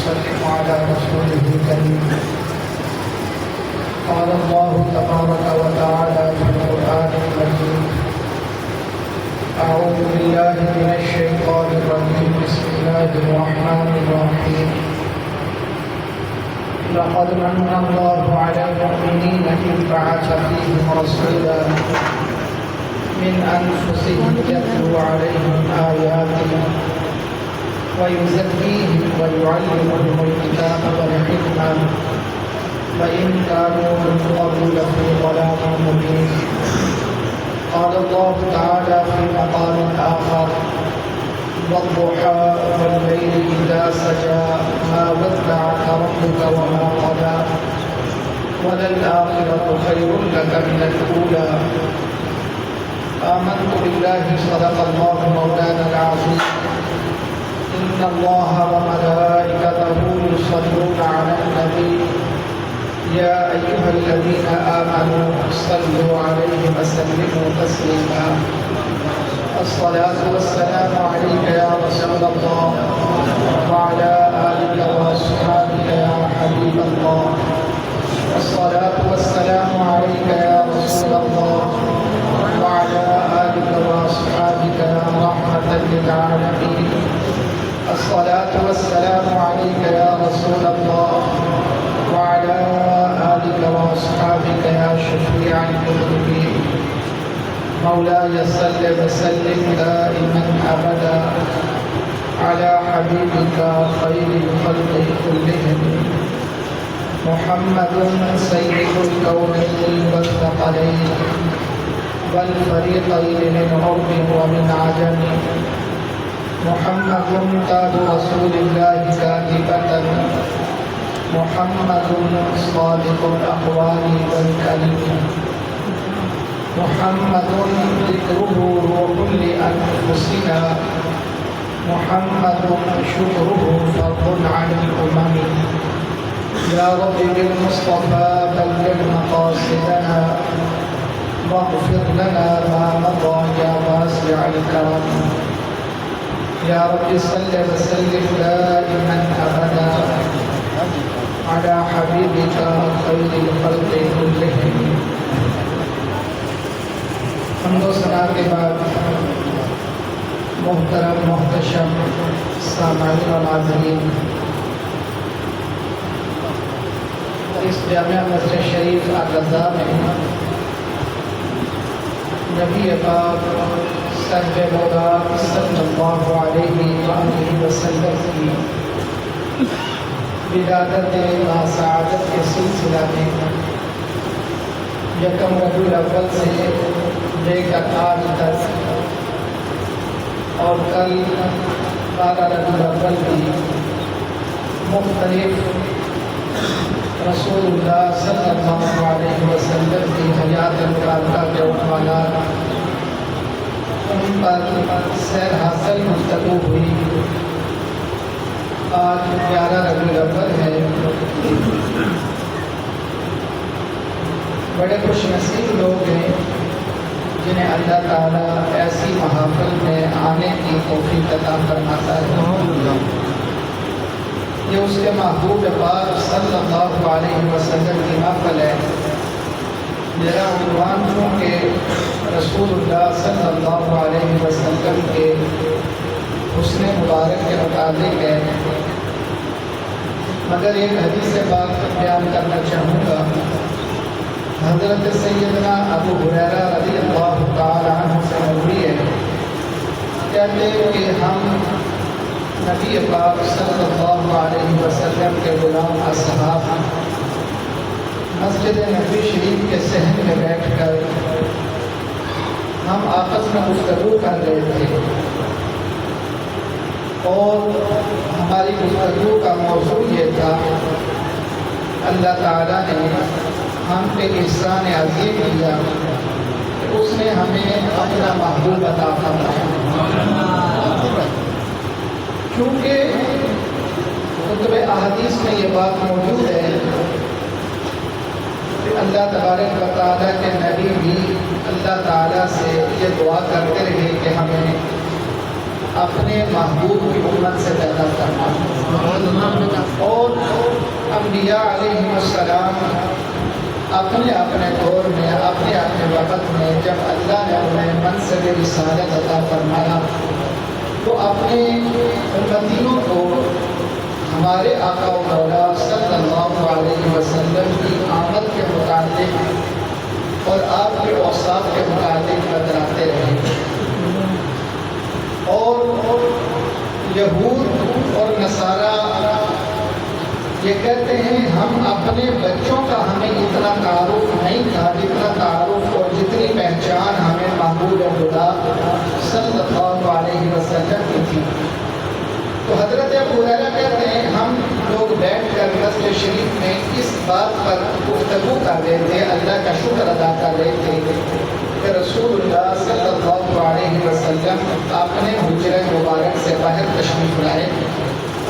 وسلم على رسوله الكريم. قال الله تبارك وتعالى في القرآن المجيد: أعوذ بالله من الشيطان الرجيم. بسم الله الرحمن الرحيم. لقد من الله على المؤمنين إذ بعث فيهم رسولا من أنفسهم يتلو عليهم آياته ويزكيهم ويعلمهم الكتاب والحكمة وإن كانوا من قبل لفي ضلال مبين. قال الله تعالى في مقام آخر: والضحى والليل إذا سجى ما ودعك ربك وما قلى وللآخرة خير لك من الأولى. آمنت بالله صدق الله مولانا العظيم. إن الله وملائكته يصلون على النبي يا أيها الذين آمنوا صلوا عليه وسلموا تسليما. الصلاة والسلام عليك يا رسول الله وعلى آلك وأصحابك يا حبيب الله. الصلاة والسلام عليك يا رسول الله وعلى آلك وأصحابك يا رحمة للعالمين. الصلاة والسلام عليك يا رسول الله وعلى آلك وأصحابك يا شفيع المذنبين. مولاي صل وسلم دائما أبدا على حبيبك خير الخلق كلهم محمد سيد الكونين والثقلين والفريقين من عرب ومن عجم. محمد تاج رسول الله كاتبة. محمد صادق الأقوال والكلم. محمد ذكره روح لأنفسنا. محمد شكره فرض على الأمم. يا رب بالمصطفى بلغ مقاصدنا واغفر لنا ما مضى يا واسع الكرم. يا رب صل وسلم دائما أبدا على حبيبك خير الخلق كلهم. حمد و ثنا کے بعد محترم محتشم سامعین و ناظرین، اس جامعہ مسجد شریف الرضا میں نبی پاک صاحب مولا صلی اللہ علیہ وآلہ وسلم کی ولادت سعادت کے سلسلہ میں یکم ربیع الاول سے لے کر آج تک اور کل 12 ربیع الاول کی مختلف رسول اللہ صلی اللہ علیہ وسلم کی حیات مبارکہ کے عنوانات ان پر سیر حاصل گفتگو ہوئی. آج 11 ربیع الاول ہے. بڑے خوش نصیب لوگ ہیں جنہیں اللہ تعالیٰ ایسی محافل میں آنے کی توفیق عطا فرماتا ہے. یہ اس کے محبوب پاک صلی اللہ علیہ وسلم کی محفل ہے. میرا عنوان چونکہ رسول اللہ صلی اللہ علیہ وسلم کے حسن مبارک کے متعلق ہے، مگر ایک حدیث پاک بیان کرنا چاہوں گا. حضرت سیدنا ابو ہریرہ رضی اللہ تعالی عنہ سے مروی ہے، کہتے ہیں کہ ہم نبی پاک صلی اللہ علیہ وسلم کے غلام اصحاب مسجد نبی شریف کے صحن میں بیٹھ کر ہم آپس میں گفتگو کر رہے تھے، اور ہماری گفتگو کا موضوع یہ تھا: اللہ تعالیٰ نے ہم پہ احسان عظیم کیا کہ اس نے ہمیں اپنا محبوب عطا فرمایا. کیونکہ کتب احادیث میں یہ بات موجود ہے کہ اللہ تبارک و تعالیٰ کے نبی بھی اللہ تعالیٰ سے یہ دعا کرتے رہے کہ ہمیں اپنے محبوب کی امت سے پیدا کرنا. اپنے اپنے دور میں اپنے اپنے وقت میں جب اللہ نے انہیں منصب رسالت عطا فرمایا تو اپنے امتیوں کو ہمارے آقا و مولا صلی اللہ علیہ وسلم کی آمد کے متعلق اور آپ کے اوصاف کے متعلق بتلاتے رہے، اور یہود اور نصارہ یہ کہتے ہیں ہم اپنے بچوں کا ہمیں اتنا تعارف نہیں تھا جتنا تعارف اور جتنی پہچان ہمیں محبوب خدا صلی اللہ علیہ وسلم کی تھی۔ تو حضرت ابو ہریرہ کہتے ہیں ہم لوگ بیٹھ کر نزل شریف میں اس بات پر گفتگو کر رہے تھے، اللہ کا شکر ادا کر رہے تھے کہ رسول اللہ صلی اللہ علیہ وسلم اپنے حجرہ مبارک سے باہر تشریف لائے،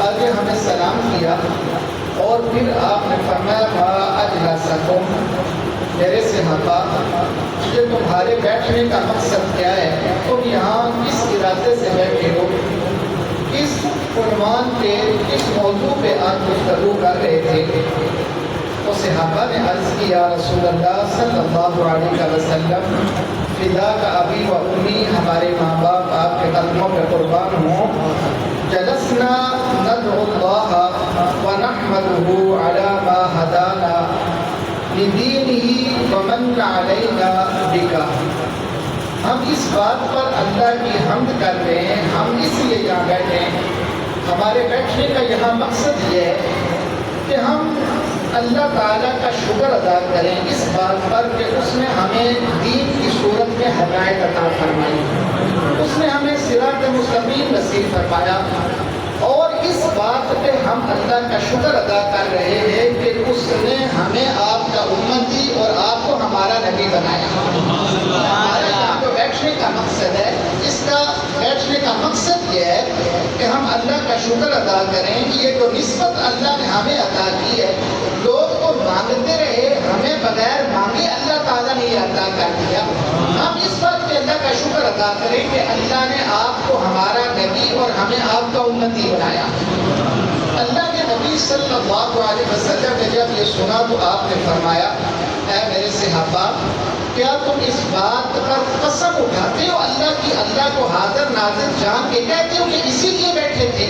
آگے ہمیں سلام کیا اور پھر آپ نے فرمایا ما اجلسکم، میرے صحابہ یہ تمہارے بیٹھنے کا مقصد کیا ہے، تم یہاں کس ارادے سے بیٹھے ہو، کس عنوان پہ کس موضوع پہ آج گفتگو کر رہے تھے؟ تو صحابہ نے عرض کی یا رسول اللہ صلی اللہ علیہ وسلم فداک ابی و امی، ہمارے ماں باپ آپ کے قدموں پہ قربان ہوں، جلسنا ندعو اللہ ونحمده علی ما ہدانا لدینہ ومن علینا بکا، ہم اس بات پر اللہ کی حمد کر رہے ہیں، ہم اس لیے یہاں بیٹھے ہیں، ہمارے بیٹھنے کا یہاں مقصد یہ ہے کہ ہم اللہ تعالیٰ کا شکر ادا کریں اس بات پر کہ اس نے ہمیں دین کی صورت میں ہدایت عطا فرمائی، اس نے ہمیں صراط مستقیم نصیب فرمایا، اور اس بات پہ ہم اللہ کا شکر ادا کر رہے ہیں کہ اس نے ہمیں آپ کا امتی اور آپ کو ہمارا نبی بنایا۔ ہمارے یہاں جو بیٹھنے کا مقصد ہے، اس کا بیٹھنے کا مقصد یہ ہے کہ ہم اللہ کا شکر ادا کریں کہ یہ جو نسبت اللہ نے ہمیں عطا کی ہے، لوگ تو مانگتے رہے، ہمیں بغیر مانگے اللہ تعالیٰ نے یہ عطا کر دیا، ہم اس بات پہ اللہ کا شکر ادا کریں کہ اللہ نے آپ کو ہمارا نبی اور ہمیں آپ کا امتی بنایا۔ اللہ کے نبی صلی اللہ علیہ وسلم نے جب یہ سنا تو آپ نے فرمایا اے میرے صحابہ کیا تم اس بات پر قسم اٹھاتے ہو اللہ کی، اللہ کو حاضر ناظر جان کے کہتے ہو کہ اسی لیے بیٹھے تھے؟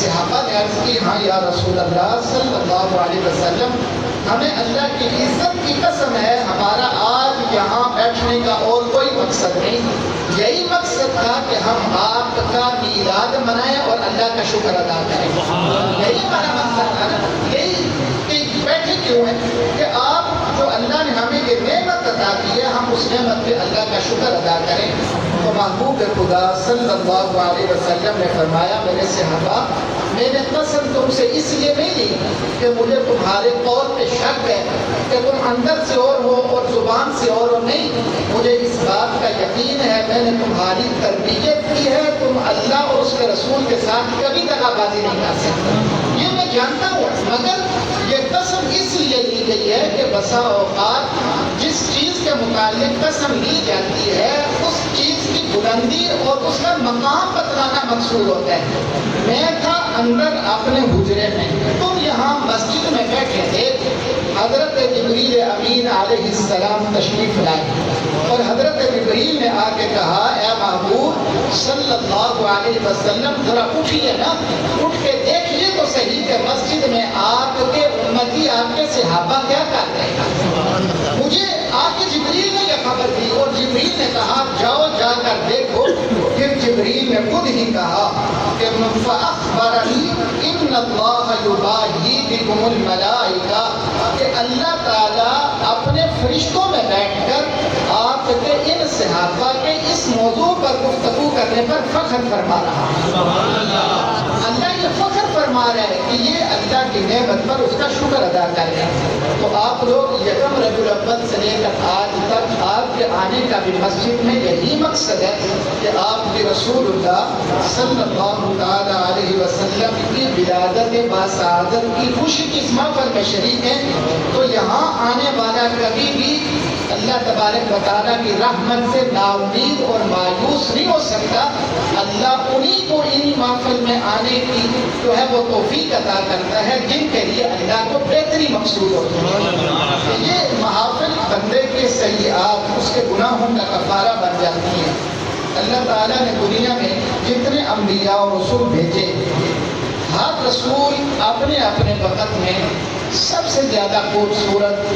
صحابہ نے عرض کی ہاں یا رسول اللہ صلی اللہ علیہ وسلم، ہمیں اللہ کی عزت کی قسم ہے ہمارا آج یہاں بیٹھنے کا اور کوئی مقصد نہیں، یہی مقصد تھا کہ ہم آپ کا میلاد منائیں اور اللہ کا شکر ادا کریں، یہی ہمارا مقصد تھا نا، یہی کہ بیٹھے کیوں ہیں کہ آپ جو اللہ نے ہمیں یہ نعمت عطا کی ہے ہم اس نعمت پہ اللہ کا شکر ادا کریں۔ تو محبوب خدا صلی اللہ علیہ وسلم نے فرمایا میرے صحابہ میں نے قسم تم سے اس لیے نہیں لی کہ مجھے تمہارے قول پہ شک ہے کہ تم اندر سے اور ہو اور زبان سے اور ہو، نہیں، مجھے اس بات کا یقین ہے میں نے تمہاری تربیت کی ہے، تم اللہ اور اس کے رسول کے ساتھ کبھی دغا بازی نہیں کر سکتے، یہ میں جانتا ہوں، مگر یہ قسم اس لیے لی گئی ہے کہ بسا اوقات جس چیز کے متعلق قسم لی جاتی ہے اس چیز کی بلندی اور اس کا مقام بتلانا مقصود ہوتا ہے۔ میں تھا اندر اپنے حجرے میں، تم یہاں مسجد میں بیٹھے تھے، حضرت جبریل امین علیہ السلام تشریف لائے اور حضرت جبریل نے آ کے کہا اے محبوب صلی اللہ علیہ وسلم ذرا اٹھیے نا، اٹھ کے دیکھیے تو صحیح کہ مسجد میں آپ کے امتی آپ کے صحابہ کیا کر رہے ہیں۔ مجھے آ کے جبریل نے یہ خبر دی اور جبریل نے کہا جاؤ جا کر دیکھو، پھر جبریل نے خود ہی کہا کہ فَأَخْبَرَنِي إِنَّ اللَّهَ يُبَاهِي بِكُمُ الْمَلَائِكَةَ کہ اللہ تعالیٰ اپنے فرشتوں میں بیٹھ کر آپ کے ان صحابہ کے اس موضوع پر گفتگو کرنے پر فخر فرما رہا ہے۔ اللہ یہ فخر فرما رہا ہے کہ یہ اللہ کی نعمت پر اس کا شکر ادا کر رہے ہیں۔ تو آپ لوگ یکم ربیع الاول سے لے کر آج تک آپ کے آنے کا بھی مسجد میں یہی مقصد ہے کہ آپ کے رسول اللہ صلی اللہ تعالی علیہ وسلم کی ولادت باسعادت کی خوشی کی اس محفل میں شریک ہیں۔ تو یہاں آنے والا کبھی بھی اللہ تبارک و تعالیٰ کی رحمت سے نا امید اور مایوس نہیں ہو سکتا۔ اللہ انہی کو ان محفل میں آنے کی جو ہے وہ توفیق عطا کرتا ہے جن کے لیے اللہ کو بہتری مقصود ہوتی ہے۔ یہ محافل بندے کے سیئات، اس کے گناہوں کا کفارہ بن جاتی ہیں۔ اللہ تعالیٰ نے دنیا میں جتنے انبیاء اور رسول بھیجے، ہر رسول اپنے اپنے وقت میں سب سے زیادہ خوبصورت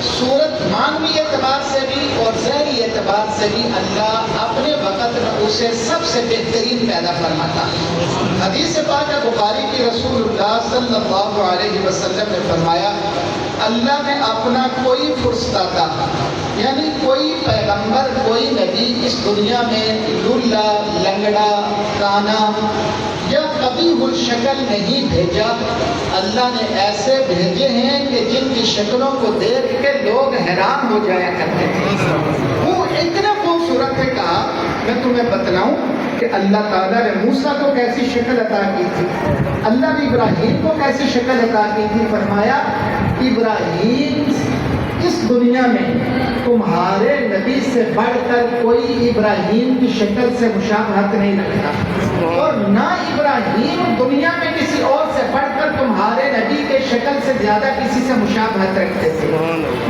صورت معنوی اعتبار سے بھی اور ظاہری اعتبار سے بھی اللہ اپنے وقت میں اسے سب سے بہترین پیدا فرماتا۔ حدیث پاک ہے بخاری کی، رسول اللہ صلی اللہ علیہ وسلم نے فرمایا، اللہ نے اپنا کوئی فرستادہ یعنی کوئی پیغمبر، کوئی نبی اس دنیا میں لولا، لنگڑا، کانا یا قبیح الشکل نہیں بھیجا۔ اللہ نے ایسے بھیجے ہیں کہ جن کی شکلوں کو دیکھ کے لوگ حیران ہو جایا کرتے تھے۔ وہ اتنا خوبصورت ہے، کہا میں تمہیں بتلاؤں کہ اللہ تعالیٰ نے موسیٰ کو کیسی شکل عطا کی تھی، اللہ نے ابراہیم کو کیسی شکل عطا کی تھی۔ فرمایا ابراہیم اس دنیا میں تمہارے نبی سے بڑھ کر کوئی ابراہیم کی شکل سے مشابہت نہیں رکھتا، اور نہ ابراہیم دنیا میں کسی اور سے بڑھ کر تمہارے نبی کے شکل سے زیادہ کسی سے مشابہت رکھتے تھے۔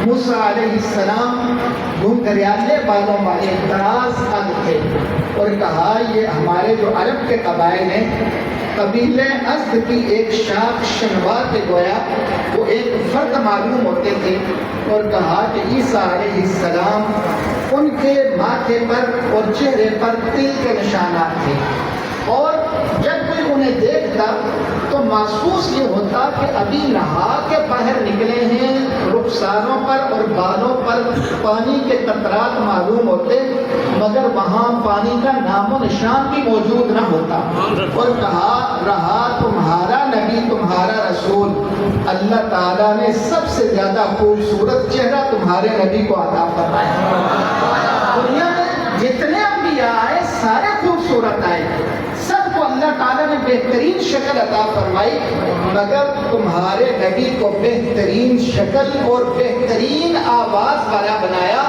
موسیٰ علیہ السلام گھنگریالے بالوں والے دراز قد تھے، اور کہا یہ ہمارے جو عرب کے قبائل ہیں، قبیلہ ازد کی ایک شاخ شنوا کے گویا وہ ایک فرد معلوم ہوتے تھے، اور کہا کہ عیسیٰ علیہ السلام ان کے ماتھے پر اور چہرے پر تل کے نشانات تھے، اور جب کوئی انہیں دیکھتا تو محسوس یہ ہوتا کہ ابھی نہا کے باہر نکلے ہیں، رخساروں پر اور بالوں پر پانی کے قطرات معلوم ہوتے، مگر وہاں پانی کا نام و نشان بھی موجود نہ ہوتا، اور کہا رہا تمہارا نبی، تمہارا رسول، اللہ تعالیٰ نے سب سے زیادہ خوبصورت چہرہ تمہارے نبی کو عطا فرمایا۔ دنیا میں جتنے انبیاء آئے سارے خوبصورت آئے، سب کو اللہ تعالیٰ نے بہترین شکل عطا فرمائی، مگر تمہارے نبی کو بہترین شکل اور بہترین آواز والا بنایا۔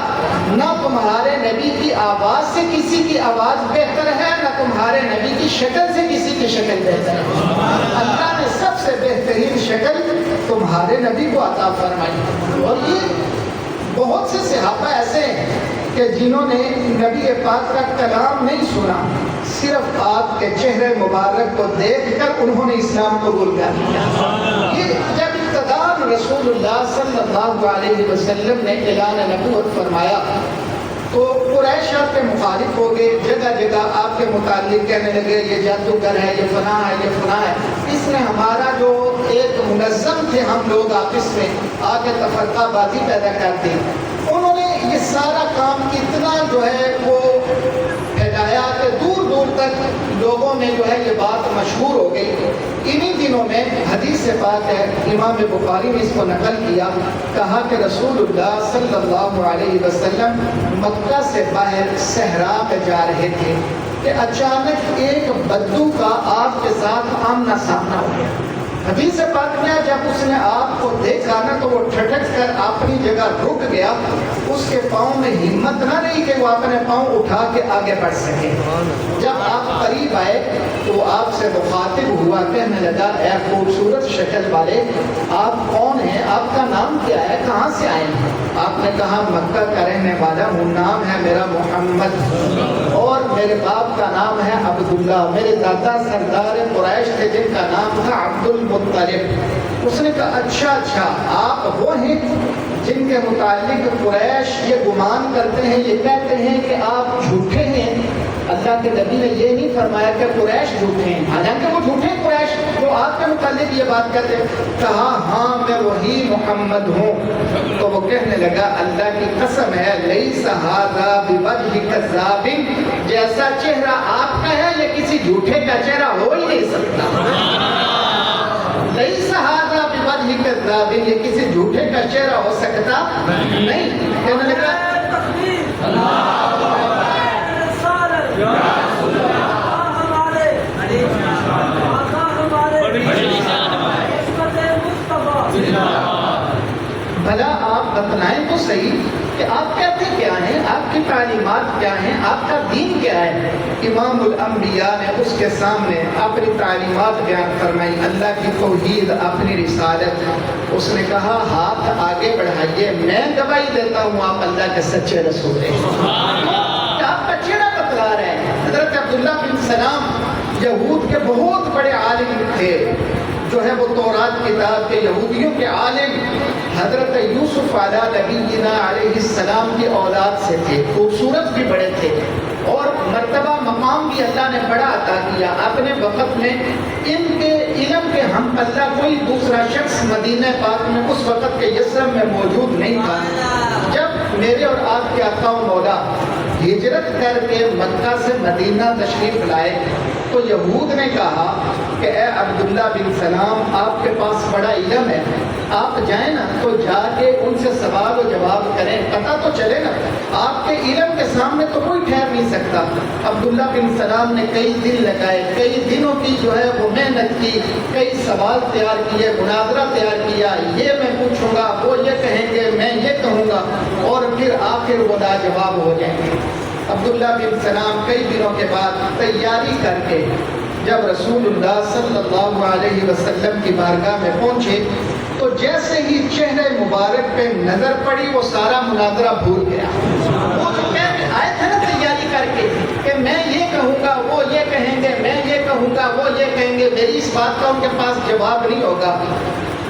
نہ تمہارے نبی کی آواز سے کسی کی آواز بہتر ہے، نہ تمہارے نبی کی شکل سے کسی کی شکل بہتر ہے۔ اللہ نے سب سے بہترین شکل تمہارے نبی کو عطا فرمائی۔ اور یہ بہت سے صحابہ ایسے ہیں کہ جنہوں نے نبی پاک کا کلام نہیں سنا، صرف آپ کے چہرے مبارک کو دیکھ کر انہوں نے اسلام قبول کر لیا۔ یہ جب ابتداء رسول اللہ صلی اللہ علیہ وسلم نے اعلان نبوت فرمایا تو قریش آپ کے مخالف ہو گئے، جگہ جگہ آپ کے متعلق کہنے لگے یہ جادوگر ہے، یہ فلاں ہے، یہ فلاں ہے۔ اس نے ہمارا جو ایک منظم تھے ہم لوگ آپس میں آ کے تفرقہ بازی پیدا کر دی۔ انہوں نے یہ سارا کام اتنا جو ہے وہ پھیلایا کہ دور دور تک لوگوں میں جو ہے یہ بات مشہور ہو گئی۔ انہی دنوں میں حدیث سے بات ہے، امام بخاری نے اس کو نقل کیا، کہا کہ رسول اللہ صلی اللہ علیہ وسلم مکہ سے باہر صحرا میں جا رہے تھے کہ اچانک ایک بدو کا آپ کے ساتھ آمنا سامنا ہو گیا۔ حدیث پاک میں جب اس نے آپ کو دیکھا نا تو وہ ٹھٹک کر اپنی جگہ رک گیا، اس کے پاؤں میں ہمت نہ رہی کہ وہ اپنے پاؤں اٹھا کے آگے بڑھ سکے۔ جب آپ قریب آئے تو وہ آپ سے مخاطب ہوا، کہنے لگا اے خوبصورت شکل والے، آپ کون ہیں، آپ کا نام کیا ہے، کہاں سے آئے ہیں؟ آپ نے کہا مکہ کا رہنے والا ہوں، نام ہے میرا محمد، اور میرے باپ کا نام ہے عبداللہ، میرے دادا سردار قریش تھے جن کا نام تھا عبد المطلب۔ اس نے کہا اچھا آپ وہ ہیں جن کے متعلق قریش یہ گمان کرتے ہیں، یہ کہتے ہیں کہ آپ جھوٹے ہیں۔ اللہ کے نبی نے یہ نہیں فرمایا کہ قریش جھوٹے ہیں، حالانکہ وہ جھوٹے قریش جو آپ کے متعلق یہ بات کرتے ہیں۔ کہا ہاں میں وہی محمد ہوں۔ تو وہ کہنے لگا اللہ کی قسم ہے لیس ھذا بوجہ کذاب، جیسا چہرہ آپ کا ہے یہ کسی جھوٹے کا چہرہ ہو ہی نہیں سکتا۔ لیس ھذا بوجہ کذاب، یہ کسی جھوٹے کا چہرہ ہو سکتا نہیں۔ کہنے لگا بھلا آپ بتلائیں تو صحیح کہ آپ کہتے کیا ہیں، آپ کی تعلیمات کیا ہیں، آپ کا دین کیا ہے؟ امام الانبیاء نے اس کے سامنے اپنی تعلیمات بیان فرمائی، اللہ کی توحید، اپنی رسالت۔ اس نے کہا ہاتھ آگے بڑھائیے، میں گواہی دیتا ہوں آپ اللہ کے سچے رسول ہیں۔ آپ کا چہرہ بتلا رہے ہیں۔ حضرت عبداللہ بن سلام یہود کے بہت بڑے عالم تھے، جو ہے وہ تورات کتاب کے یہودیوں کے عالم، حضرت یوسف علیہ نبینا علیہ السلام کی اولاد سے تھے، خوبصورت بھی بڑے تھے، اور مرتبہ مقام بھی اللہ نے بڑا عطا کیا۔ اپنے وقت میں ان کے علم کے ہم پلہ کوئی دوسرا شخص مدینہ پاک میں اس وقت کے یثرب میں موجود نہیں تھا۔ جب میرے اور آپ کے آقا و مولا ہجرت کر کے مکہ سے مدینہ تشریف لائے تو یہود نے کہا کہ اے عبداللہ بن سلام، آپ کے پاس بڑا علم ہے، آپ جائیں نا تو جا کے ان سے سوال و جواب کریں، پتہ تو چلے نا، آپ کے علم کے سامنے تو کوئی ٹھہر نہیں سکتا۔ عبداللہ بن سلام نے کئی دن لگائے، کئی دنوں کی جو ہے وہ محنت کی، کئی سوال تیار کیے، مناظرہ تیار کیا، یہ میں پوچھوں گا، وہ یہ کہیں گے، میں یہ کہوں گا، اور پھر آخر وہ لاجواب ہو جائیں گے۔ عبداللہ بن سلام کئی دنوں کے بعد تیاری کر کے جب رسول اللہ صلی اللہ علیہ وسلم کی بارگاہ میں پہنچے تو جیسے ہی چہرے مبارک پہ نظر پڑی وہ سارا مناظرہ بھول گیا۔ وہ جو آئے تھے نا تیاری کر کے کہ میں یہ کہوں گا، وہ یہ کہیں گے، میں یہ کہوں گا، وہ یہ کہیں گے، میری اس بات کا ان کے پاس جواب نہیں ہوگا۔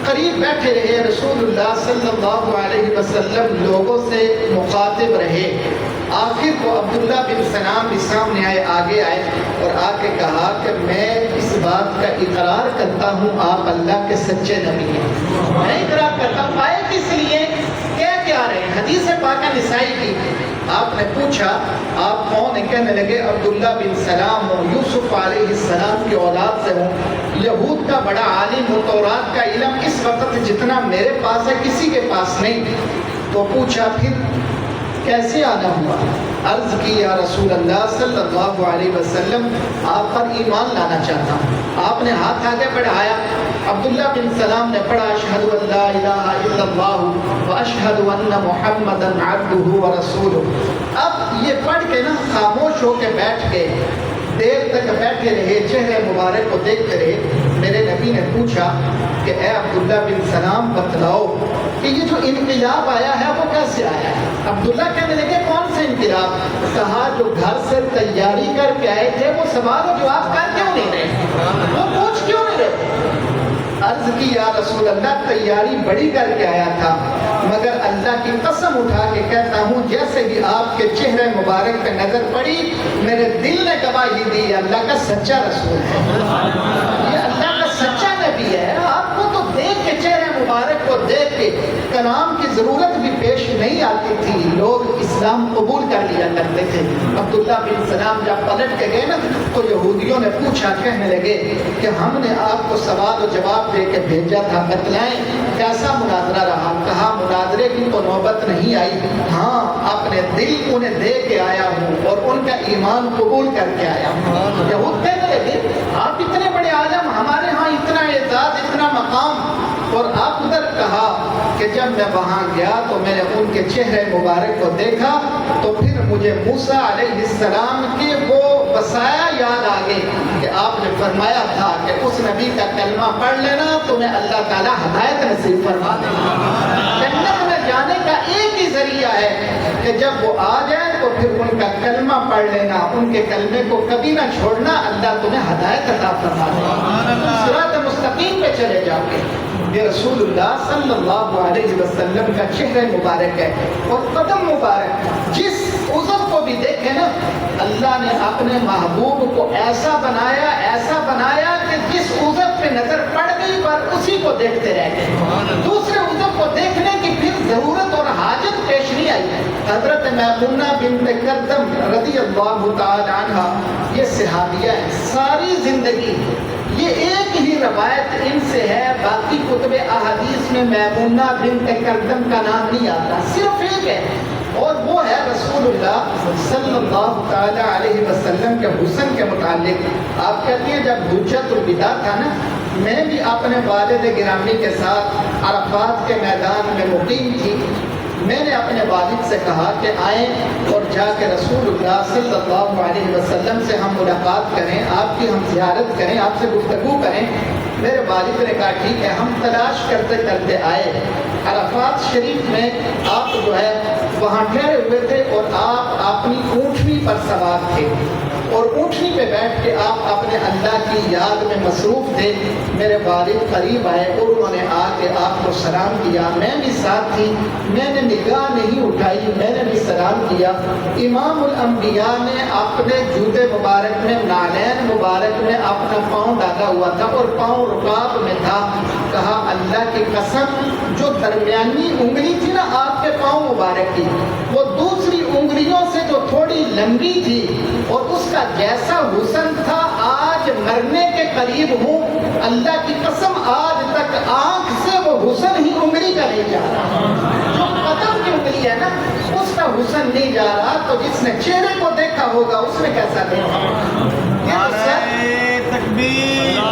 قریب بیٹھے رہے رسول اللہ صلی اللہ علیہ وسلم، لوگوں سے مخاطب رہے۔ آخر کو عبداللہ بن سلام بھی سامنے آئے، آگے آئے اور آ کے کہا کہ میں اس بات کا اقرار کرتا ہوں آپ اللہ کے سچے نبی ہیں، میں اقرار کرتا ہوں۔ آئے کس لیے، کیا رہے ہیں؟ حدیث پاکہ نسائی کی۔ آپ نے پوچھا آپ کون ہیں؟ کہنے لگے عبداللہ بن سلام ہوں، یوسف علیہ السلام کی اولاد سے ہوں، یہود کا بڑا عالم ہوں، تورات کا علم اس وقت جتنا میرے پاس ہے کسی کے پاس نہیں۔ تو پوچھا پھر کیسے آنا ہوا؟ عرض کی یا رسول اللہ صلی اللہ علیہ وسلم، آپ پر ایمان لانا چاہتا ہوں۔ آپ نے ہاتھ آگے بڑھایا، عبداللہ بن سلام نے پڑھا اشہد ان لا الہ الا اللہ واشہد ان محمدا عبدہ ورسولہ۔ اب یہ پڑھ کے نا خاموش ہو کے بیٹھ کے دیر تک بیٹھے رہے، چہرے مبارک کو دیکھتے رہے۔ میرے نبی نے پوچھا کہ اے عبداللہ بن سلام بتلاؤ کہ یہ جو انقلاب آیا ہے وہ کیسے آیا ہے؟ عبداللہ کہنے لگے کون سا انقلاب؟ کہا جو گھر سے تیاری کر کے آئے تھے وہ سوال و جواب کر کیوں نہیں رہے، وہ پوچھ کیوں نہیں رہے؟ عرض کی یا رسول اللہ تیاری بڑی کر کے آیا تھا، مگر اللہ کی قسم اٹھا کے کہتا ہوں جیسے بھی آپ کے چہرے مبارک پہ نظر پڑی میرے دل نے گواہی دی اللہ کا سچا رسول ہے، یہ اللہ کا سچا نبی ہے۔ آپ کو تو دیکھ کے چہرے مبارک کو دیکھ کے کلام کی ضرورت بھی پیش نہیں آتی تھی، لوگ اسلام قبول کر لیا کرتے تھے۔ عبداللہ بن سلام جب پلٹ کے گئے نا تو یہودیوں نے پوچھا، کہنے لگے کہ ہم نے آپ کو سوال و جواب دے کے بھیجا تھا، بتلائیں کیسا مناظرہ رہا؟ کہا مناظرے کی تو نوبت نہیں آئی، ہاں اپنے دل انہیں دے کے آیا ہوں اور ان کا ایمان قبول کر کے آیا ہوں۔ یہود کہنے لگے آپ اتنے بڑے عالم، ہمارے ہاں اتنا اعزاز، اتنا مقام، اور آپ ادھر کہا کہ جب میں وہاں گیا تو میں نے ان کے چہرے مبارک کو دیکھا تو پھر مجھے موسیٰ علیہ السلام کے وہ وصایا یاد آ گئے کہ آپ نے فرمایا تھا کہ اس نبی کا کلمہ پڑھ لینا تمہیں اللہ تعالیٰ ہدایت نصیب فرما دے گا۔ جنت میں جانے کا ایک ہی ذریعہ ہے کہ جب وہ آ جائیں تو پھر ان کا کلمہ پڑھ لینا، ان کے کلمے کو کبھی نہ چھوڑنا، اللہ تمہیں ہدایت عطا فرما دے گا، صراط مستقیم پہ چلے جاؤ گے۔ یہ رسول اللہ صلی اللہ علیہ وسلم کا چہرہ مبارک ہے اور قدم مبارک، جس عضو کو بھی دیکھے نا اللہ نے اپنے محبوب کو ایسا بنایا کہ جس عضو پہ نظر پڑ گئی پر اسی کو دیکھتے رہ گئے، دوسرے عضو کو دیکھنے کی پھر ضرورت اور حاجت پیش نہیں آئی۔ حضرت میمونہ بنت کردم رضی اللہ تعالی عنہ یہ صحابیہ ہے، ساری زندگی یہ ایک ہی روایت ان سے ہے، باقی کتب احادیث میں میمونہ بنت کردم کا نام نہیں آتا، صرف ایک ہے اور وہ ہے رسول اللہ صلی اللہ تعالی علیہ وسلم کے حسن کے متعلق۔ آپ کہتی ہیں جب حجۃ الوداع تھا نا، میں بھی اپنے والد گرامی کے ساتھ عرفات کے میدان میں مقیم تھی، میں نے اپنے والد سے کہا کہ آئیں اور جا کے رسول اللہ صلی اللہ علیہ وسلم سے ہم ملاقات کریں، آپ کی ہم زیارت کریں، آپ سے گفتگو کریں۔ میرے والد نے کہا ٹھیک ہے۔ ہم تلاش کرتے کرتے آئے، عرفات شریف میں آپ جو ہے وہاں ٹھہرے ہوئے تھے اور آپ اپنی اونٹنی پر سوار تھے اور اونٹنی پہ بیٹھ کے آپ اپنے اللہ کی یاد میں مصروف تھے۔ میرے والد قریب آئے اور انہوں نے آ کے آپ کو سلام کیا، میں بھی ساتھ تھی، میں نے نگاہ نہیں اٹھائی، میں نے بھی سلام کیا۔ امام الانبیاء نے اپنے جوتے مبارک میں، نالین مبارک میں اپنا پاؤں ڈالا ہوا تھا اور پاؤں رکاب میں تھا۔ کہا اللہ کی قسم، جو درمیانی انگلی تھی نا آپ کے پاؤں مبارک کی، وہ دوسری انگلیوں سے جو تھوڑی لمبی تھی اور اس کا جیسا حسن تھا، آج مرنے کے قریب ہوں، اللہ کی قسم آج تک آنکھ سے وہ حسن ہی انگلی کا نہیں جا رہا۔ جو قدم کی انگلی ہے نا اس کا حسن نہیں جا رہا، تو جس نے چہرے کو دیکھا ہوگا اس میں کیسا دیکھا ہوگا۔ تکبیر،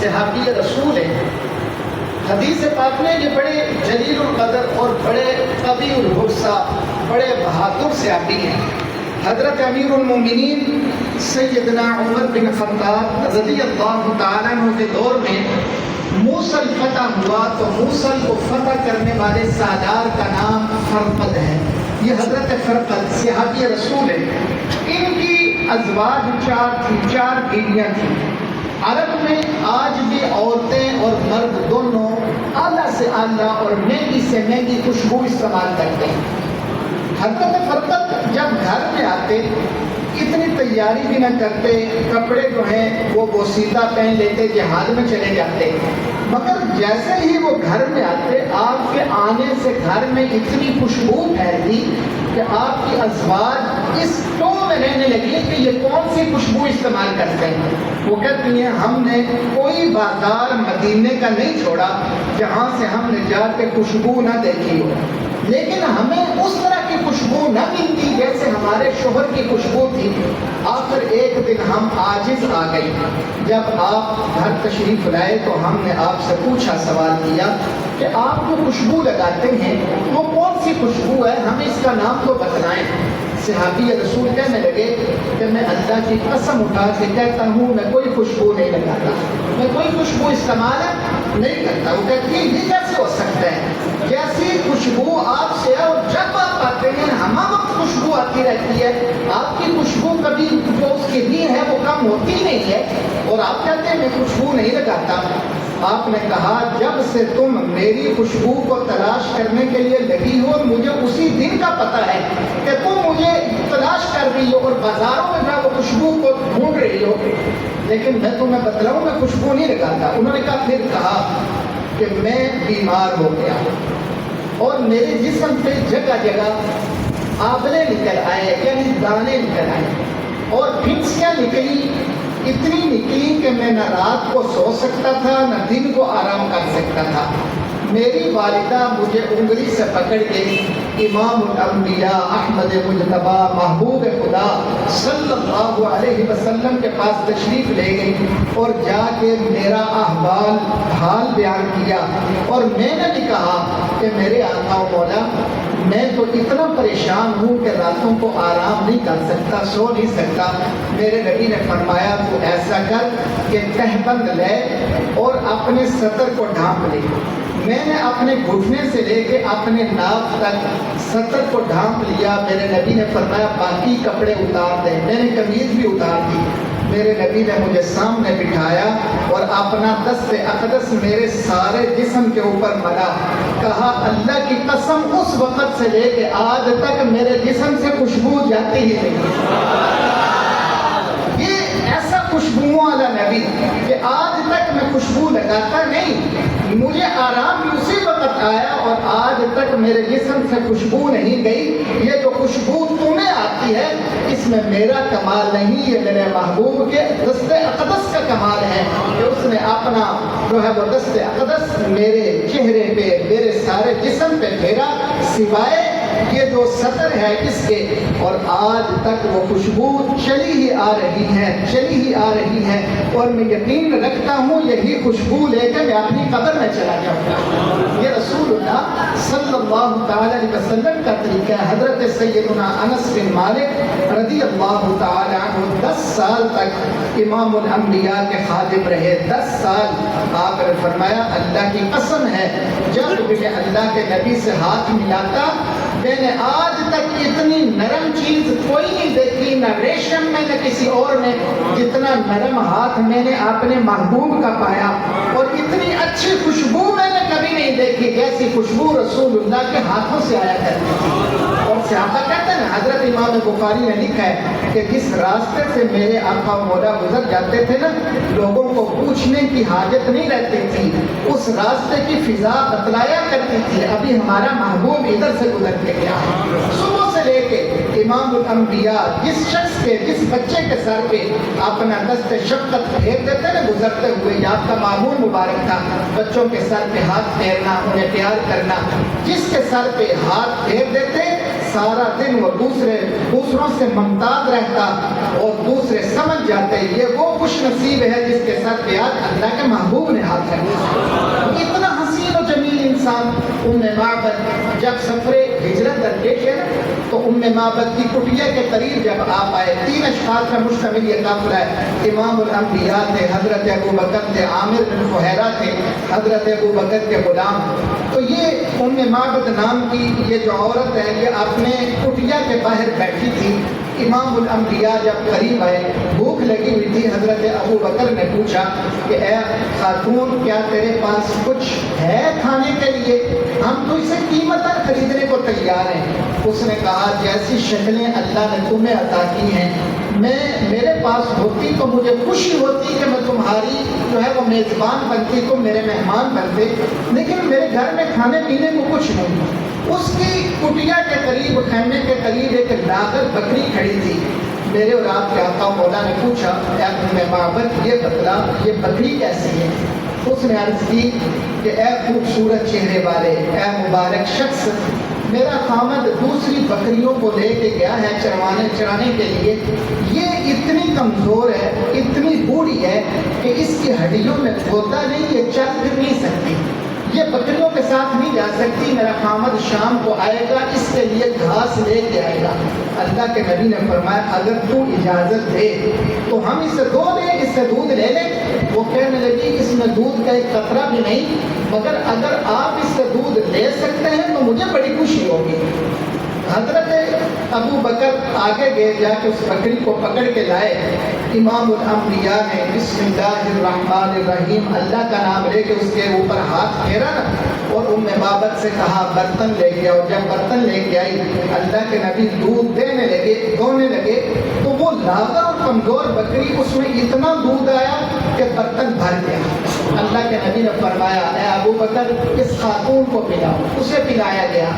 صحابی رسول ہے، حدیث پاک میں یہ بڑے جلیل القدر اور بڑے قوی الحسا، بڑے بہادر صحابی ہیں۔ حضرت امیر المومنین سیدنا عمر بن خطاب رضی اللہ تعالیٰ عنہ کے دور میں موصل فتح ہوا تو موصل کو فتح کرنے والے سالار کا نام فرقد ہے۔ یہ حضرت فرقد صحابی رسول ہے۔ ان کی ازواج چار بیویاں تھیں۔ عرب میں آج بھی عورتیں اور مرد دونوں اعلیٰ سے اعلیٰ اور مہنگی سے مہنگی خوشبو استعمال کرتے ہیں۔ حضرت فرقد جب گھر میں آتے اتنی تیاری بھی نہ کرتے، کپڑے جو ہیں وہ بوسیدہ پہن لیتے، جہاد میں چلے جاتے، مگر جیسے ہی وہ گھر میں آتے آپ کے آنے سے گھر میں اتنی خوشبو پھیلتی کہ آپ کی ازواج اس ٹو میں رہنے لگی کہ یہ کون سی خوشبو استعمال کرتے ہیں۔ وہ کہتی ہیں ہم نے کوئی بازار مدینے کا نہیں چھوڑا جہاں سے ہم نے جا کے خوشبو نہ دیکھی ہو، لیکن ہمیں اس طرح کی خوشبو نہ ملتی جیسے ہمارے شوہر کی خوشبو تھی۔ آخر ایک دن ہم عاجز آ گئی، جب آپ گھر تشریف لائے تو ہم نے آپ سے پوچھا، سوال کیا کہ آپ جو خوشبو لگاتے ہیں وہ کون سی خوشبو ہے، ہمیں اس کا نام تو بتلائیں۔ صحابی رسول کہنے لگے کہ میں اللہ کی قسم اٹھا کے کہتا ہوں میں کوئی خوشبو نہیں لگاتا، میں کوئی خوشبو استعمال نہیں کرتا۔ وہ کہتی ہے یہ کیسے ہو سکتا ہے، جیسی خوشبو آپ سے ہے اور جب آپ آتے ہیں ہمہ وقت خوشبو آتی رہتی ہے، آپ کی خوشبو کبھی جو اس کی بھی ہے وہ کم ہوتی نہیں ہے، اور آپ کہتے ہیں میں خوشبو نہیں لگاتا۔ آپ نے کہا جب سے تم میری خوشبو کو تلاش کرنے کے لیے لگی ہو، مجھے اسی دن کا پتہ ہے کہ تم مجھے تلاش کر رہی ہو اور بازاروں میں میں وہ خوشبو کو ڈھونڈ رہی ہو، لیکن میں تمہیں بتلاؤں میں خوشبو نہیں لگاتا۔ انہوں نے کہا پھر کہا کہ میں بیمار ہو گیا اور میرے جسم پہ جگہ جگہ آبلے نکل آئے، یعنی دانے نکل آئے، اور پھنسیاں نکلی، اتنی نکلی کہ میں نہ رات کو سو سکتا تھا نہ دن کو آرام کر سکتا تھا۔ میری والدہ مجھے انگلی سے پکڑ کے امام الانبیاء احمد مجتبیٰ محبوب خدا صلی اللہ علیہ وسلم کے پاس تشریف لے گئی اور جا کے میرا احوال حال بیان کیا، اور میں نے بھی کہا کہ میرے آقا و مولا میں تو اتنا پریشان ہوں کہ راتوں کو آرام نہیں کر سکتا، سو نہیں سکتا۔ میرے نبی نے فرمایا تو ایسا کر کہ تہبند لے اور اپنے سطر کو ڈھانپ لے۔ میں نے اپنے گھٹنے سے لے کے اپنے ناف تک سطر کو ڈھانپ لیا۔ میرے نبی نے فرمایا باقی کپڑے اتار دے، میں نے قمیض بھی اتار دی۔ میرے نبی نے مجھے سامنے بٹھایا اور اپنا دست اقدس میرے سارے جسم کے اوپر ملا، کہا اللہ کی قسم اس وقت سے لے کے آج تک میرے جسم سے خوشبو جاتی ہی نہیں۔ یہ ایسا خوشبو والا نبی کہ آج تک میں خوشبو لگاتا نہیں، مجھے آرام بھی اسی وقت آیا اور آج تک میرے جسم سے خوشبو نہیں گئی۔ یہ جو خوشبو تمہیں آتی ہے اس میں میرا کمال نہیں، یہ میرے محبوب کے دست اقدس کا کمال ہے کہ اس نے اپنا جو ہے وہ دست اقدس میرے چہرے پہ میرے سارے جسم پہ پھیرا سوائے یہ جو سطر ہے اس کے، اور آج تک وہ خوشبو چلی ہی آ رہی ہے اور میں یقین رکھتا ہوں یہی خوشبو لے کے میں اپنی قبر میں چلا جاؤں گا۔ یہ رسول اللہ صلی اللہ تعالی علیہ وسلم کا طریقہ ہے۔ حضرت سیدنا انس بن مالک رضی اللہ تعالی عنہ 10 سال تک امام الانبیاء کے خادم رہے۔ 10 سال آپ نے فرمایا اللہ کی قسم ہے جب بھی میں اللہ کے نبی سے ہاتھ ملاتا میں نے آج تک اتنی نرم چیز کوئی نہیں دیکھی، نہ ریشم میں نہ کسی اور میں، جتنا نرم ہاتھ میں نے اپنے محبوب کا پایا، اور اتنی اچھی خوشبو میں نے کبھی نہیں دیکھی جیسی خوشبو رسول اللہ کے ہاتھوں سے آیا کرتی تھی۔ اور صحابہ کہتے ہیں حضرت امام بخاری نے لکھا ہے کہ جس راستے سے میرے آقا و مولا گزر جاتے تھے نا، لوگوں کو پوچھنے کی حاجت نہیں رہتی تھی، اس راستے کی فضا بتلایا کرتی تھی ابھی ہمارا محبوب ادھر سے گزر کے گیا ہے۔ صبح سے لے کے امام الانبیاء جس شخص کے جس بچے کے سر پہ اپنا دست شفقت پھیر دیتے نا گزرتے ہوئے، یہ آپ کا معمول مبارک تھا بچوں کے سر پہ ہاتھ پھیرنا، انہیں پیار کرنا، جس کے سر پہ ہاتھ پھیر دیتے سارا دن وہ دوسروں سے ممتاز رہتا اور دوسرے سمجھ جاتے یہ وہ خوش نصیب ہے جس کے ساتھ پیار اللہ کے محبوب نے ہاتھ رکھا۔ اتنا حسین و جمیل انسان ام معبد جب سفر ہجرت درپیش ہے تو ام معبد کی کٹیا کے قریب جب آپ آئے، 3 اشخاص کا مشتمل یہ قافلہ ہے۔ امام الانبیاء تھے، حضرت ابو بکر تھے، عامر بن فہیرہ تھے، حضرت ابو بکر کے غلام۔ تو یہ ام معبد نام کی یہ جو عورت ہے یہ اپنے کٹیا کے باہر بیٹھی تھی۔ امام الانبیاء جب قریب آئے، بھوک لگی ہوئی تھی، حضرت ابو بکر نے پوچھا کہ اے خاتون کیا تیرے پاس کچھ ہے کھانے کے لیے؟ ہم تو اسے قیمت پر خریدنے کو تیار ہیں۔ اس نے کہا جیسی شکلیں اللہ نے تمہیں عطا کی ہیں میرے پاس ہوتی تو مجھے خوشی ہوتی کہ میں تمہاری جو ہے وہ میزبان بنتی، تم میرے مہمان بنتے، لیکن میرے گھر میں کھانے پینے کو کچھ نہیں۔ اس کی کٹیا کے قریب خیمے کے قریب ایک لاغر بکری کھڑی تھی۔ میرے اور آپ کے آقا مولا نے پوچھا اے ام معبد یہ بتلا یہ بکری کیسی ہے؟ اس نے عرض کی کہ اے خوبصورت چہرے والے، اے مبارک شخص، میرا خامد دوسری بکریوں کو لے کے گیا ہے چرانے کے لیے، یہ اتنی کمزور ہے، اتنی بوڑھی ہے کہ اس کی ہڈیوں میں ہوتا نہیں، یہ چل پھر نہیں سکتی، یہ بکریوں کے ساتھ نہیں جا سکتی، میرا خامد شام کو آئے گا اس کے لیے گھاس لے کے آئے گا۔ اللہ کے نبی نے فرمایا اگر تو اجازت دے تو ہم اس سے دودھ لے لیں۔ وہ کہنے لگی اس میں دودھ کا ایک قطرہ بھی نہیں، مگر اگر آپ اس سے دودھ لے سکتے ہیں تو مجھے بڑی خوشی ہوگی۔ حضرت ابو بکر آگے گئے، جا کے اس بکری کو پکڑ کے لائے۔ امام الانبیاء نے بسم اللہ الرحمن الرحیم اللہ کا نام لے کے اس کے اوپر ہاتھ پھیرا نا، اور ام معبد سے کہا برتن لے کے آؤ۔ جب برتن لے کے آئی اللہ کے نبی دودھ دھونے لگے تو وہ لاغر اور کمزور بکری اس میں اتنا دودھ آیا کہ برتن بھر گیا۔ اللہ کے نبی نے فرمایا اے ابو بکر اس خاتون کو پلاؤ، اسے پلایا گیا۔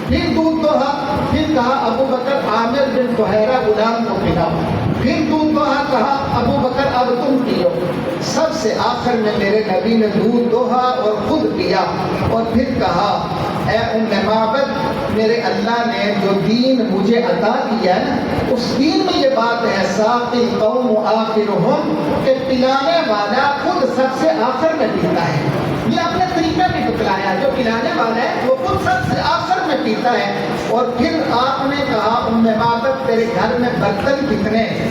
پھر دودھ دوہا، پھر کہا ابو بکر عامر بن فہیرہ غلام کو پلاؤ، پھر دودھ دوہا، کہا ابو بکر اب تم پیو۔ سب سے آخر میں میرے نبی نے دودھ دوہا اور خود پیا، اور پھر کہا اے ام معبد میرے اللہ نے جو دین مجھے عطا کیا ہے نا، اس دین میں یہ بات ہے ساقی القوم آخرہم، کہ پلانے والا خود سب سے آخر میں پیتا ہے۔ یہ اپنے طریقہ بھی بتلایا، جو پلانے والا ہے وہ خود سب سے آخر میں پیتا ہے۔ اور پھر آپ نے کہا ام معبد تیرے گھر میں برتن کتنے ہیں؟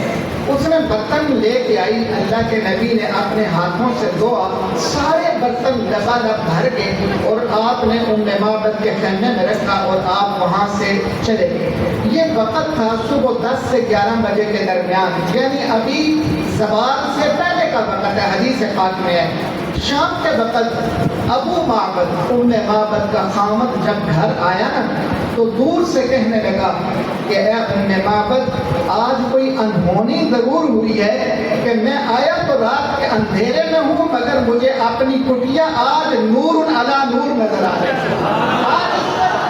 اس نے برتن لے کے آئی، اللہ کے نبی نے اپنے ہاتھوں سے دھوا، سارے برتن لبالب بھر گئے، اور آپ نے ام معبد کے خیمے میں رکھا اور آپ وہاں سے چلے گئے۔ یہ وقت تھا صبح 10 سے 11 بجے کے درمیان، یعنی ابھی زوال سے پہلے کا وقت ہے، حدیث پاک میں ہے۔ شام کے وقت ابو معبد ام معبد کا خامد جب گھر آیا نا تو دور سے کہنے لگا کہ اے ام معبد آج کوئی انہونی ضرور ہوئی ہے کہ میں آیا تو رات کے اندھیرے میں ہوں، مگر مجھے اپنی کٹیا آج نور علی نور نظر آ رہی ہے، آج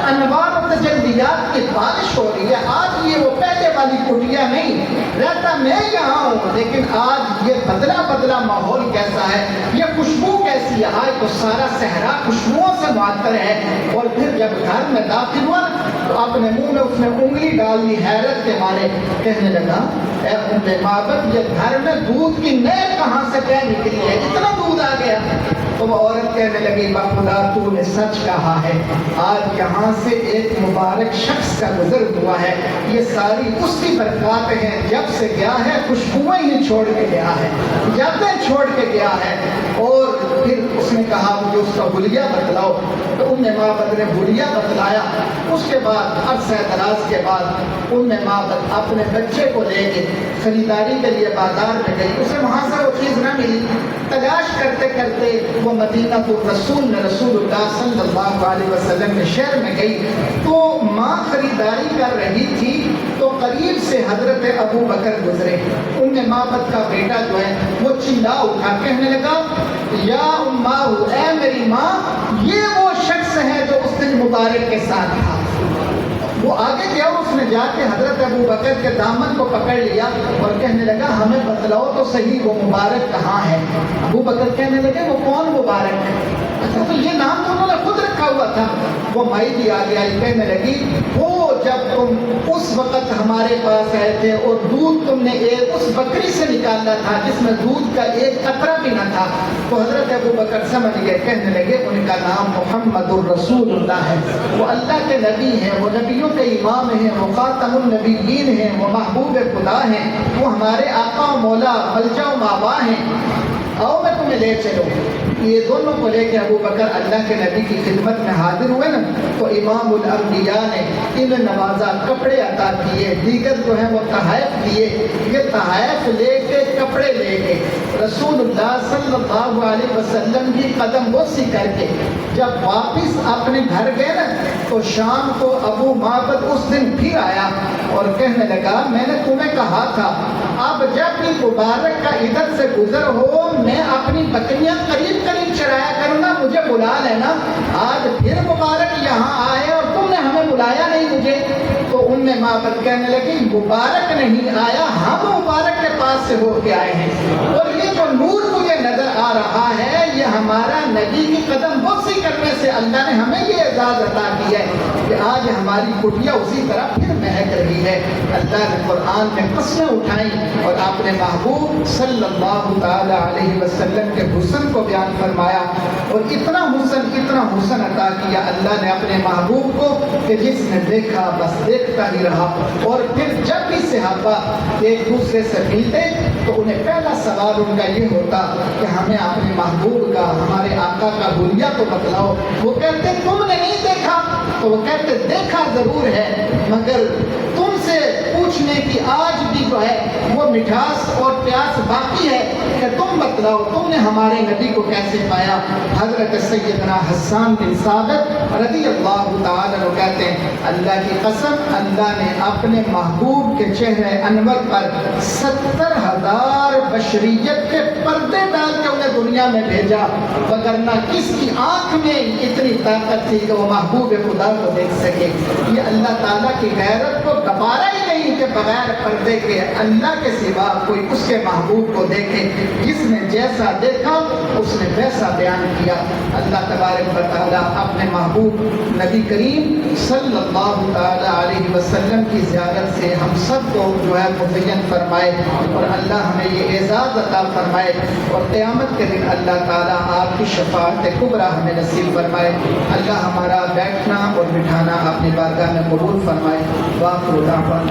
انوار و تجلیات کی بارش ہو رہی ہے۔ آج یہ وہ پہلے والی کٹیا نہیں، رہتا میں یہاں ہوں لیکن آج یہ بدلا ماحول کیسا ہے، یہ تو سارا صحرا خوشبوؤں سے معطر ہے. اور پھر جب گھر میں داخل ہوا تو اپنے منہ میں اس نے انگلی ڈال دی حیرت کے مارے. کہنے لگا اے ام معبد یہ گھر میں دودھ کی نہر کہاں سے کیا نکلی ہے, اتنا دودھ آ گیا. تو وہ عورت کہنے لگی بخدا تو نے سچ کہا ہے, آج یہاں سے ایک مبارک شخص کا گزر ہوا ہے, یہ ساری اس کی برکات ہیں. جب سے گیا ہے خوشبوئیں ہی چھوڑ کے گیا ہے, یادیں چھوڑ کے گیا ہے. اور پھر اس نے کہا مجھے اس کا حلیہ بتلاؤ. تو ام معبد نے حلیہ بتلایا. اس کے بعد عرصہ دراز کے بعد ام معبد اپنے بچے کو لے کے خریداری کے لیے بازار میں گئی. اسے وہاں سے وہ چیز نہ ملی. تلاش کرتے کرتے وہ مدینہ رسول میں رسول اللہ صلی اللہ علیہ وسلم کے شہر میں گئی. تو ماں خریداری کر رہی تھی تو قریب سے حضرت ابو بکر گزرے. ام معبد کا بیٹا جو ہے وہ چلا اٹھا, کہنے لگا یا اماؤ, اے میری ماں, یہ وہ شخص ہے جو اس دن مبارک کے ساتھ تھا. وہ آگے گیا, اس نے جا کے حضرت ابو بکر کے دامن کو پکڑ لیا اور کہنے لگا ہمیں بتلاؤ تو صحیح وہ مبارک کہاں ہے. ابو بکر کہنے لگے وہ کون مبارک ہے؟ اچھا تو یہ نام تو انہوں نے خود رکھا ہوا تھا. وہ مائی بھی آگے آئی, کہنے لگی وہ جب تم اس وقت ہمارے پاس آئے تھے اور دودھ تم نے ایک اس بکری سے نکالا تھا جس میں دودھ کا ایک قطرہ بھی نہ تھا. تو حضرت ابو بکر سمجھ گئے, کہنے لگے ان کا نام محمد الرسول اللہ ہے, وہ اللہ کے نبی ہیں, وہ نبیوں کے امام ہیں, وہ خاتم النبیین ہیں, وہ محبوب خدا ہیں, وہ ہمارے آقا و مولا ملجا و ماوا ہیں. آؤ میں تمہیں لے چلوں. یہ دونوں کو لے کے ابو بکر اللہ کے نبی کی خدمت میں حاضر ہوئے نا, تو امام الانبیاء نے انہیں نوازا, کپڑے عطا کیے, دیگر جو ہیں وہ تحائف دیے. یہ تحائف لے کے کپڑے لے کے رسول اللہ صلی اللہ علیہ وسلم کی قدم بوسی کر کے جب واپس اپنے گھر گئے نا, تو شام کو ابو معبد اس دن پھر آیا اور کہنے لگا میں نے تمہیں کہا تھا اب جب بھی مبارک کا ادھر سے گزر ہو میں اپنی بکریاں قریب قریب چرایا کروں گا, مجھے بلا لینا. آج پھر مبارک یہاں آئے اور تم نے ہمیں بلایا نہیں مجھے. تو ام معبد کہنے لگی مبارک نہیں آیا, ہم مبارک کے پاس سے ہو کے آئے ہیں. اور یہ جو نور مجھے نظر آ رہا ہے یہ ہمارا نبی کی قدم بوسی کرنے سے اللہ نے ہمیں یہ اعزاز عطا کیا ہے کہ آج ہماری کٹیا اسی طرح پھر مہک رہی ہے. اللہ نے قرآن میں قسمیں اٹھائیں اور اپنے محبوب صلی اللہ تعالی علیہ وسلم کے حسن کو بیان فرمایا, اور اتنا حسن عطا کیا اللہ نے اپنے محبوب کو کہ جس نے دیکھا بس دیکھتا ہی رہا. اور پھر جب بھی صحابہ ایک دوسرے سے ملتے تو انہیں پہلا سوال ان کا یہ ہوتا کہ ہمیں اپنے محبوب کا, ہمارے آقا کا حلیہ تو بتلاؤ. وہ کہتے تم نے نہیں دیکھا, تو وہ کہتے دیکھا ضرور ہے مگر تم سے پوچھنے کی آج بھی جو ہے وہ مٹھاس اور پیاس باقی ہے کہ تم بتلاؤ تم نے ہمارے نبی کو کیسے پایا. حضرت سیدنا حسان بن ثابت رضی اللہ تعالیٰ عنہ کہتے ہیں اللہ کی قسم اللہ نے اپنے محبوب کے چہرے انور پر 70,000 بشریت کے پردے ڈال کے انہیں دنیا میں بھیجا, وگرنہ کس کی آنکھ میں اتنی طاقت تھی کہ وہ محبوب خدا کو دیکھ سکے. یہ اللہ تعالیٰ کی غیرت کو گوارا ہی نہیں کہ بغیر پردے کے اللہ کے سوا کوئی اس کے محبوب کو دیکھے. جس نے جیسا دیکھا اس نے ویسا بیان کیا. اللہ تبارک و تعالیٰ اپنے محبوب نبی کریم صلی اللہ تعالی علیہ وسلم کی زیارت سے ہم سب کو جو ہے مزین فرمائے, اور اللہ ہمیں یہ اعزاز عطا فرمائے, اور قیامت کے دن اللہ تعالیٰ آپ کی شفاعت کبریٰ ہمیں نصیب فرمائے. اللہ ہمارا بیٹھنا اور بٹھانا اپنی بارگاہ میں قبول فرمائے. وآخر دعوانا